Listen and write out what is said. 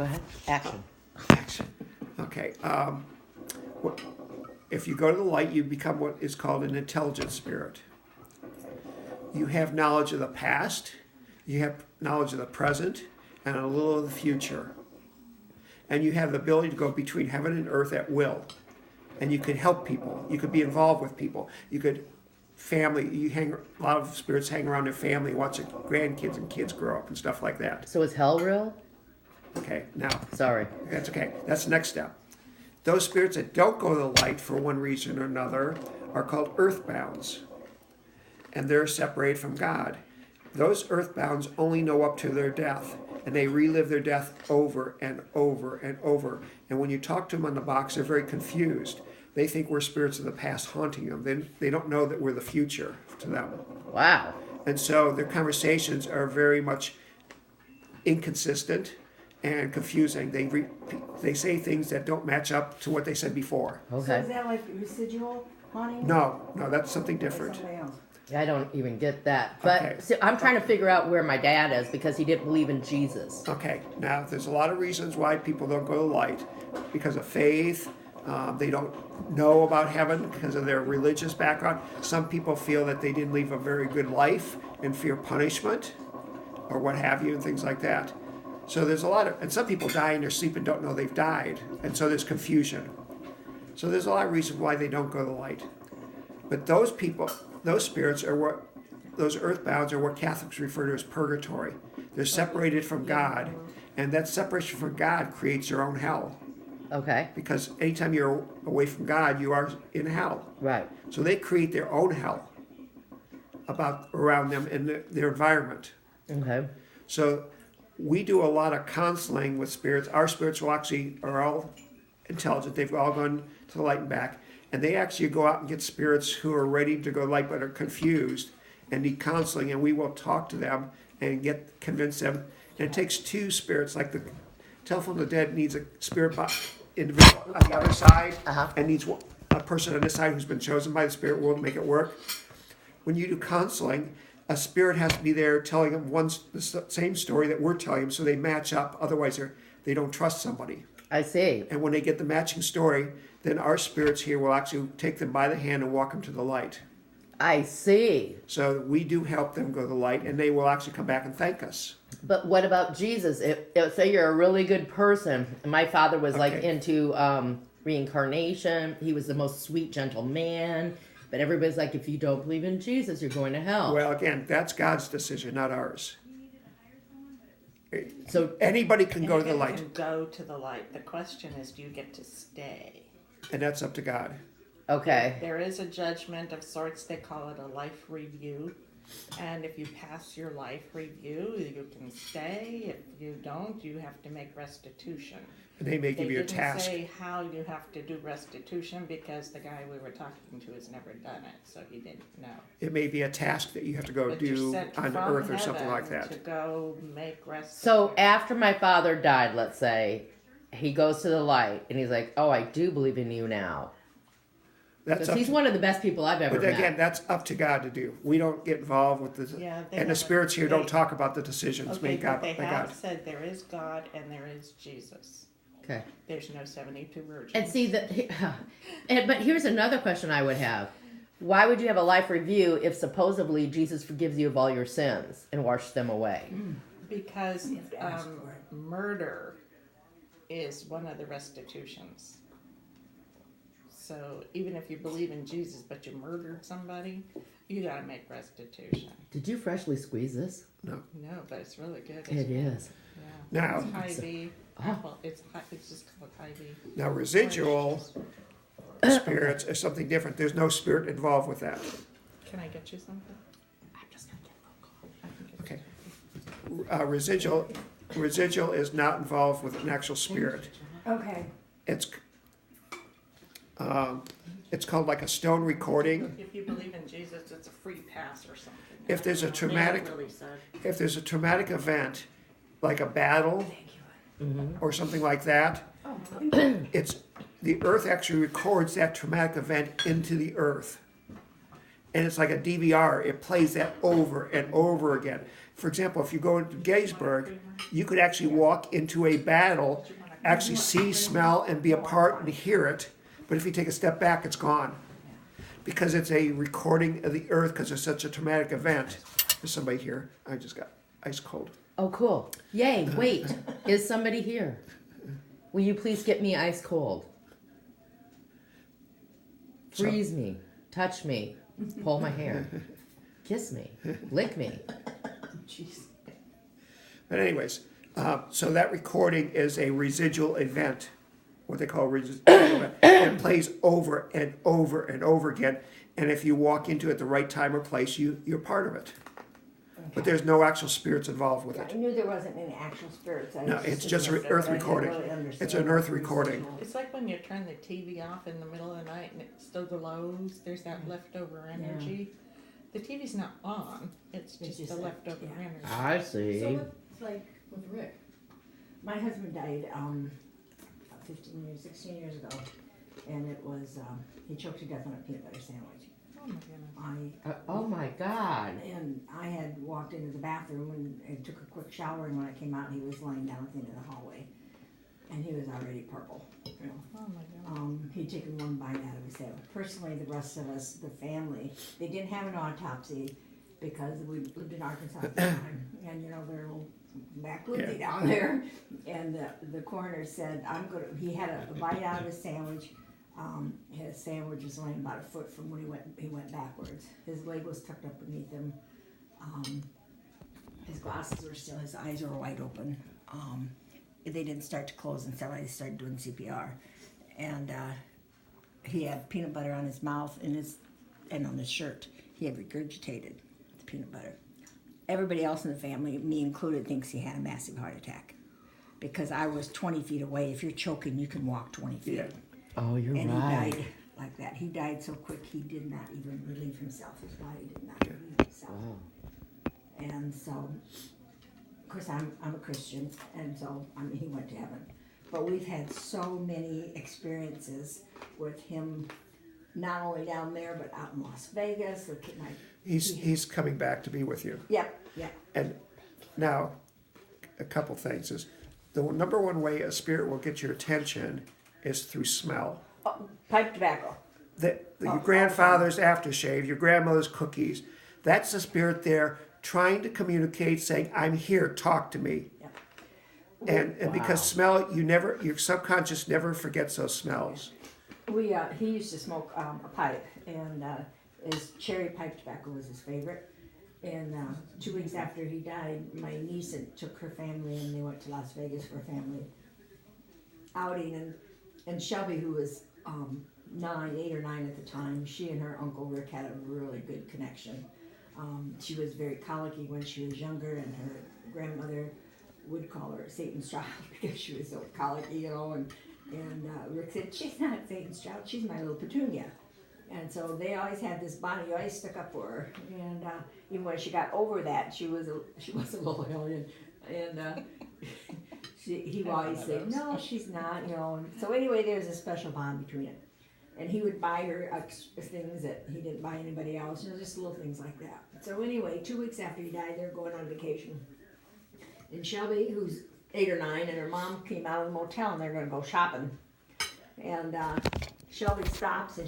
Go ahead. Action. Action. Okay. If you go to the light, you become what is called an intelligent spirit. You have knowledge of the past, you have knowledge of the present, and a little of the future. And you have the ability to go between heaven and earth at will. And you could help people. You could be involved with people. You could a lot of spirits hang around their family, watch their grandkids and kids grow up and stuff like that. So is hell real? Okay, now. Sorry. That's okay. That's the next step. Those spirits that don't go to the light for one reason or another are called earthbounds. And they're separated from God. Those earthbounds only know up to their death. And they relive their death over and over and over. And when you talk to them on the box, they're very confused. They think we're spirits of the past haunting them. They don't know that we're the future to them. Wow. And so their conversations are very much inconsistent and confusing. They say things that don't match up to what they said before. Okay. So is that like residual haunting? No, that's something Or different. something else? I don't even get that. But Okay. see, I'm trying to figure out where my dad is because he didn't believe in Jesus. Okay, now there's a lot of reasons why people don't go to light. Because of faith, they don't know about heaven because of their religious background. Some people feel that they didn't live a very good life and fear punishment or what have you and things like that. So there's and some people die in their sleep and don't know they've died. And so there's confusion. So there's a lot of reasons why they don't go to the light. But those spirits those earthbounds are what Catholics refer to as purgatory. They're separated from God. And that separation from God creates your own hell. Okay. Because anytime you're away from God, you are in hell. Right. So they create their own hell around them and their environment. Okay. So we do a lot of counseling with spirits. Our spirits are all intelligent. They've all gone to the light and back. And they actually go out and get spirits who are ready to go light but are confused and need counseling. And we will talk to them and convince them. And it takes two spirits, like the Telephone of the Dead needs a spirit individual on the other side and needs a person on this side who's been chosen by the spirit world to make it work. When you do counseling, a spirit has to be there telling them the same story that we're telling them so they match up. Otherwise, they don't trust somebody. I see. And when they get the matching story, then our spirits here will actually take them by the hand and walk them to the light. I see. So we do help them go to the light, and they will actually come back and thank us. But what about Jesus? Say you're a really good person. My father was like into reincarnation. He was the most sweet, gentle man. But everybody's like, if you don't believe in Jesus, you're going to hell. Well, again, that's God's decision, not ours. So anybody can go to the light. Can go to the light. The question is, do you get to stay? And that's up to God. okay. There is a judgment of sorts. They call it a life review. And if you pass your life review, you can stay. If you don't, you have to make restitution. And they may give you a They task. didn't say how you have to do restitution because the guy we were talking to has never done it, so he didn't know. It may be a task that you have to go But you're do sent on from earth or something like heaven to that. go make restitution. So after my father died, let's say, he goes to the light and he's like, oh, I do believe in you now. That's Because up he's to, one of the best people I've ever but again, met. that's up to God to do. We don't get involved with the Yeah, they and the haven't- spirits here don't they- talk about the decisions Okay, made but by they God. have said there is God and there is Jesus. Okay. There's no 72 virgins. And see, but here's another question I would have. Why would you have a life review if supposedly Jesus forgives you of all your sins and washes them away? Because murder is one of the restitutions. So even if you believe in Jesus but you murdered somebody, you gotta make restitution. Did you freshly squeeze this? No. No, but it's really good. It is. Yeah. Now, It's high V. Oh. Apple. It's just called high V. now residual spirits is something different. There's no spirit involved with that. Can I get you something? I'm just gonna get a phone call. Okay. Residual is not involved with an actual spirit. Okay. It's called like a stone recording. If you believe in Jesus, it's a free pass or something. If there's a They traumatic haven't really said. if there's a traumatic event, like a battle or something like that, it's the earth actually records that traumatic event into the earth. and it's like a DVR. It plays that over and over again. For example, if you go into Gettysburg, you could actually walk into a battle, actually see, smell, and be a part and hear it. But if you take a step back, it's gone. Because it's a recording of the earth, because it's such a traumatic event. There's somebody here. I just got ice cold. Oh, cool. Yay, wait. Is somebody here? Will you please get me ice cold? Freeze me. Touch me. Pull my hair. Kiss me. Lick me. Jeez. But anyways, so that recording is a residual event, what they call a residual event. And it plays over and over and over again. And if you walk into it at the right time or place, you're part of it. But there's no actual spirits involved with I it. knew there wasn't any actual spirits. No, it's just an earth recording. It's an earth recording. It's like when you turn the TV off in the middle of the night and it still glows. There's that leftover energy. The TV's not on. It's just the leftover energy. I see. So it's like with Rick. My husband died 16 years ago, and it was he choked to death on a peanut butter sandwich. Oh my goodness. Oh my God. And I had walked into the bathroom and took a quick shower, and when I came out, he was lying down at the end of the hallway, and he was already purple. You know. Oh my goodness. He'd taken one bite out of his head. Personally, the rest of us, the family, they didn't have an autopsy because we lived in Arkansas at the time, and you know they're a little backwoodsy down there. And the coroner said, he had a bite out of his sandwich. His sandwich was laying about a foot from when he went backwards. His leg was tucked up beneath him. His glasses were still, his eyes were wide open. They didn't start to close until I started doing CPR. And he had peanut butter on his mouth and on his shirt. He had regurgitated the peanut butter. Everybody else in the family, me included, thinks he had a massive heart attack. Because I was 20 feet away. If you're choking, you can walk 20 feet. Yeah. Oh, you're And right. he died like that. He died so quick he did not even relieve himself. His body did not relieve itself. Wow. And so, of course, I'm a Christian, and so he went to heaven. But we've had so many experiences with him, not only down there but out in Las Vegas. He's coming back to be with you. Yep. And now, a couple things is the number one way a spirit will get your attention is through smell. Oh, pipe tobacco. Your grandfather's aftershave, your grandmother's cookies. That's the spirit there trying to communicate, saying, "I'm here. Talk to me." Yep. And because smell, your subconscious never forgets those smells. He used to smoke a pipe, and his cherry pipe tobacco was his favorite. And 2 weeks after he died, my niece took her family, and they went to Las Vegas for a family outing. And Shelby, who was 8 or 9 at the time, she and her Uncle Rick had a really good connection. She was very colicky when she was younger, and her grandmother would call her Satan's child because she was so colicky, you know. And Rick said, "She's not Satan's child, she's my little Petunia." And so they always had this bond. He always stuck up for her. And even when she got over that, she was a little alien. And he would always say, "No, she's not," you know. And so anyway, there's a special bond between it. And he would buy her things that he didn't buy anybody else, you know, just little things like that. So anyway, 2 weeks after he died, they're going on vacation. And Shelby, who's 8 or 9, and her mom came out of the motel, and they're going to go shopping. And Shelby stops, and